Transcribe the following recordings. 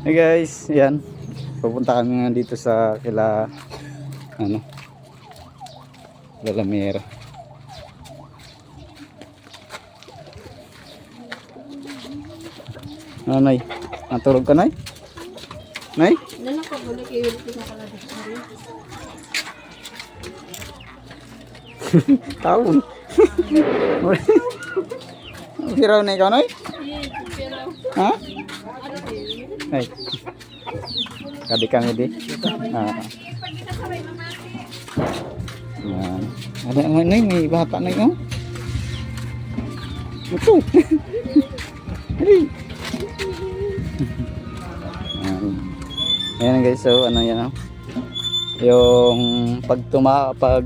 Hey guys, yan. Pupunta kami nga dito sa kila Lalamera. Ano, Nay? Natulog ka, Nay? Nay? Dala ko balik i-will ko na pala dito. Taon. Hiraw na ikaw, Nay? Ha? Nay. Kadi kami di. Yan. Ada ang Nay, may bata na ikaw. Ito. Hari. Ayan guys, so ano yan, yung pag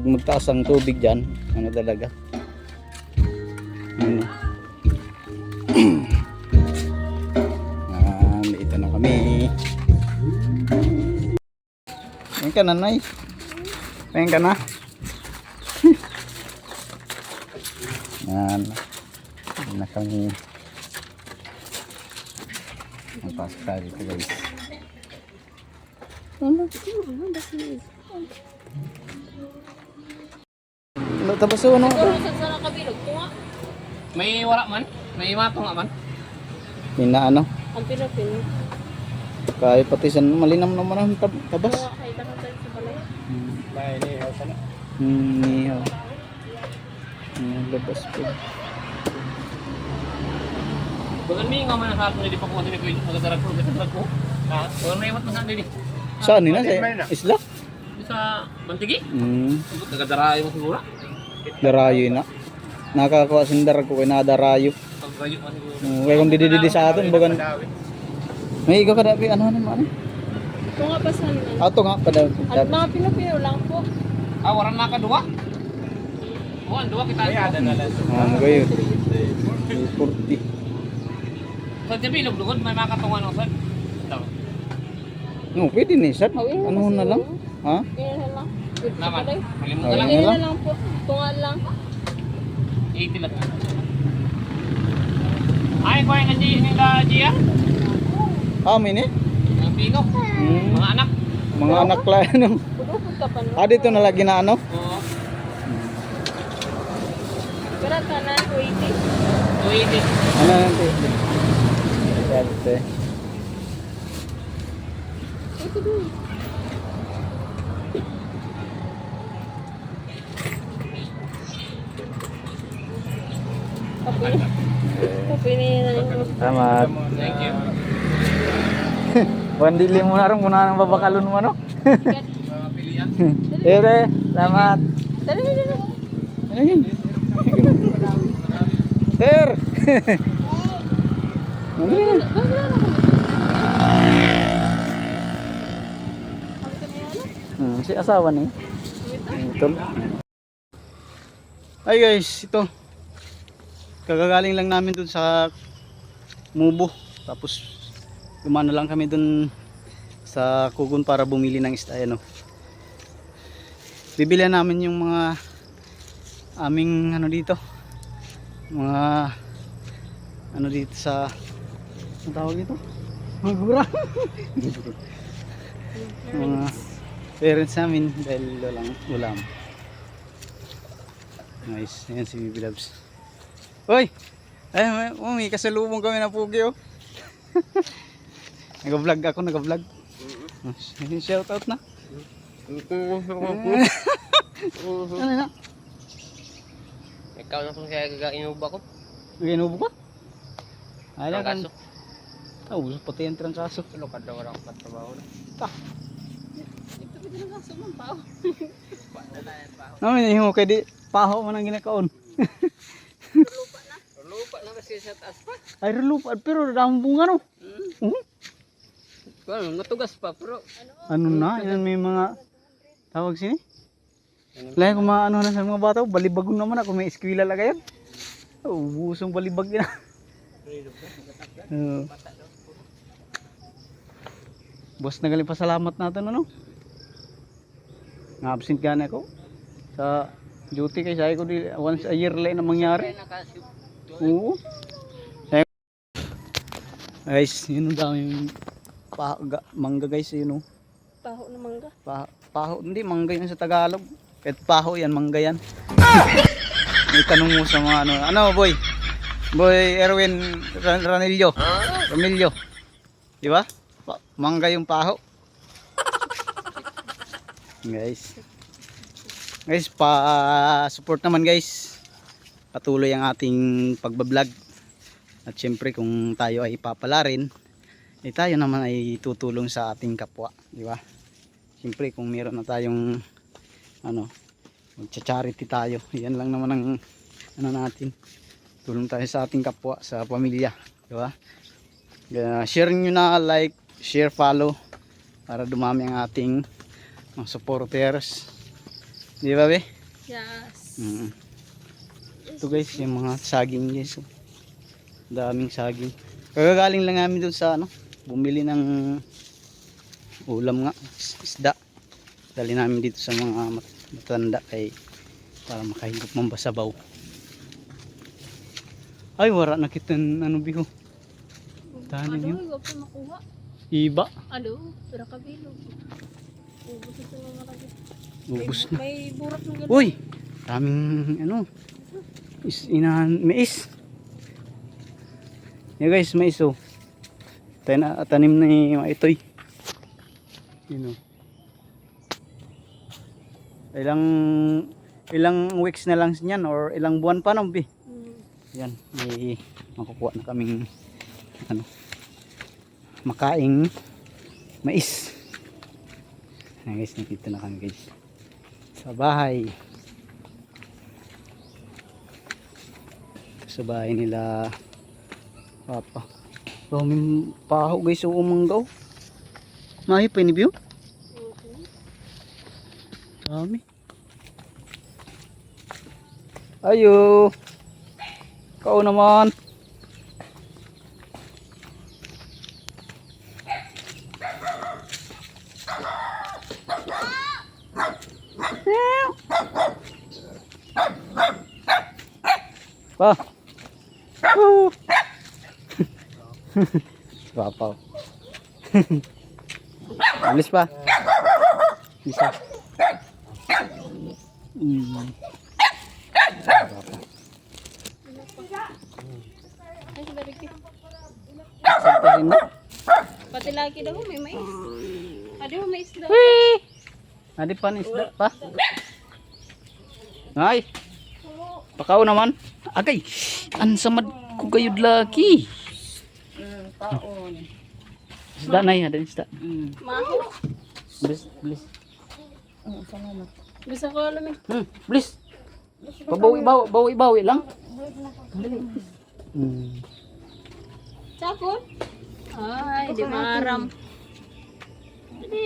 magtaas ang tubig dyan, ano talaga, dito na kami. Ayan ka na, Nay. Ayan ka na. Ayan na kami. Magpasok tayo dito guys. Tapos ano? May wala man? May mato nga man? Pina ano? Ang Pilipino. Kaya pati sa malinam naman ang tabas. Kaya ka na tayo sa balay. May nihaw ka na. Nihaw. Labas po. Bagan mi nga man sa akin di pa ko din ko magadarag ko magadarag ko. Ah, wala na iwat na sa din. Saan nila? Sa isla? Sa Mantigi? Subot nagadarayo mo siguro. Darayo na. Nakakuha sindar ko kay nadarayo. Pagbayo man siguro. Kaya kung dididi sa atin bagan. May ikaw kada ano naman. Ito nga pa sa nila. Ato nga pada. At mga Pilipino lang po. Ah, waran na ka duwa. Buwan duwa kita. Ay ada na lang. Ano kayo? 40. Sa Jabilog lugod may makatungan ng sad. No, pwede ni sad. Ano na lang? Ha? Iyan lang. Naman. Malimut na Ayun lang. na Iyan lang po. Tunga lang. 80 lang. Ay, ko ay nandiyan nila Gia. Amin eh. Ang pino. Mga anak. Mga anak lang ano. Pudupod ka pa no. Dito na lagi na ano? Oo. Berat ka na 280. 280. Ano nanti? Dati. Ito doon. Kapini na yung Selamat. Thank you. Bandili mo na rin muna ng babakalon mo, no? Mga pilihan. Ere, selamat. Dali, dali. Ano yun? Ter! Ano yun? Si asawa ni. Ito. Ay guys, ito. Kagagaling lang namin dun sa Mubo. Tapos dumana lang kami dun sa Kugon para bumili ng isda, ano. Bibilihan namin yung mga aming ano dito. Mga ano dito sa ano tawag dito? Magura. Mga parents namin dahil walang ulam. Nice. Ayan si Bibi Loves. Hoy! Ay, may kasalubong kami na pugi, oh. Nag-vlog ako, nag-vlog. Shout out na. Ano na? Ikaw na kung kaya gagainuba ko. Ginubo ka? Ay lang kan. Trangkaso. Uso pati yung trangkaso. Ano ka daw ang patrabaho na? Ta. Ito pwede lang kaso ng pao. Namin yung kay di paho man ang ginakaon. Lupa na kasi sa taas pa. Ay lupa pero dahong bunga no. Well, matugas pa pero Ano na, yan may mga tawag sini. Lain kung ano na sa mga bata, balibagon naman ako may eskwela lang kayo. Busong balibag na. Boss, nagaling pasalamat natin ano. Na-absent ka na ako sa duty kay sabi ko di once a year lang na mangyari. Oo. Guys, yun ang dami yung mangga guys, yun oh. Paho na mangga. Paho, hindi mangga yun sa Tagalog. Kahit paho yan, mangga yan. May tanong mo sa mga ano boy? Boy Erwin Ranillo. Ramillo. Di ba? Mangga yung paho. Guys. Guys, pa-support naman guys. Patuloy ang ating pagbablog. At syempre kung tayo ay papala rin, eh tayo naman ay tutulong sa ating kapwa, di ba? Syempre kung meron na tayong magcha-charity tayo. Yan lang naman ang natin. Tulong tayo sa ating kapwa, sa pamilya, di ba? Share nyo na, like, share, follow para dumami ang ating mga supporters. Di ba, be? Yes. Ito guys, yung mga saging guys. Oh. Daming saging. Kagagaling lang namin doon sa bumili ng ulam nga, isda. Dali namin dito sa mga matanda para makahigop ng basabaw. Ay, wala na kita biho. Tahanan nyo. Ano, pa makuha. Iba. Ano, pira kabilog. Ubus ito mga lagi. Ubus na. May burak ng gano'n. Uy! Daming mais. Yeah guys, mais oh. Tanim na yung itoy. Yun oh. Ilang weeks na lang niyan or ilang buwan pa no, be. Yan, may makukuha na kaming makaing mais. Ayan guys, nakita na kami guys sa bahay. Sa bahay nila Papa. Daming paho guys, umanggaw. Mahi pa ni Bio? Dami. Ayo. Kau naman. Pa. Papaw. Alis pa. Bisa. Ay, bariki. Sampahin mo. Pati lagi daw may mais. Adi mo mais daw. Adi pa ni isda pa. Ay. Pakaw naman. Agay. Ansamad ko gayud lagi. Taon. Isda na yan. Isda. Maho. Bilis. Bilis. Salamat. Bisa ko alam eh. Bilis. Bawi lang. Sakon? Ay, di maram. Hindi.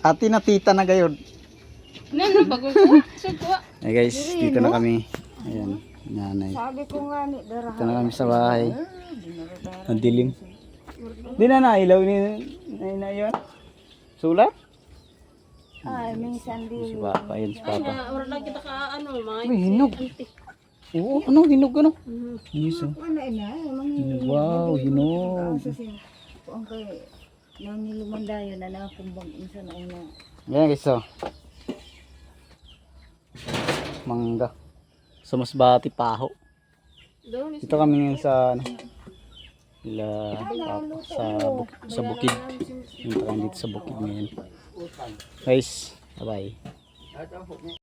Ati na tita na gayon. Ano, bago ko? Sugwa. Hey guys, dito na kami. Ayan, nanay. Sabi ko nga ni Dara. Dito na kami sa bahay. Ang dilim. Di na nailaw ni na yun. Sulat? Ay, minsan Si din. Papa, yun si Papa. Wala lang kita ka mga Uy, hinog. Oo, ano, hinog ano? Yes, oh. Ano ina, Hinog, wow, hinog. Kung kay nang nilumandayo na nakakumbang insa na una. Yan guys, oh. Mangga. Sa Masbate, Paho. Doon Dito kami ngayon sa sa bukid. Dito kami dito sa bukid ngayon. Guys, bye-bye.